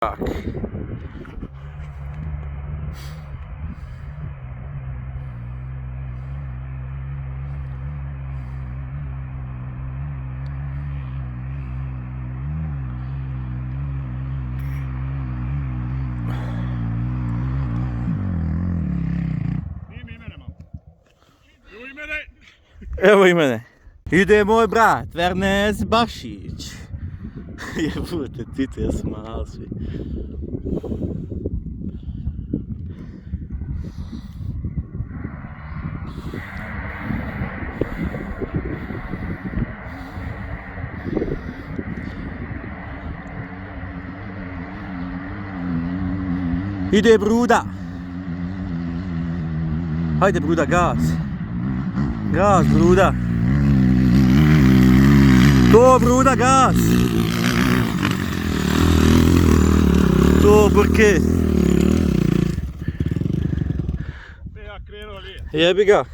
Tak. Evo i mene. Ide moj brat, Ernest Bašić. Jebute, Tito, ja sam malo svi. Ide Bruda. Hajde Bruda, gas. Gas, Bruda. To, Bruda, gas. To, Burke. Ja krenuo lije. Jebi ga.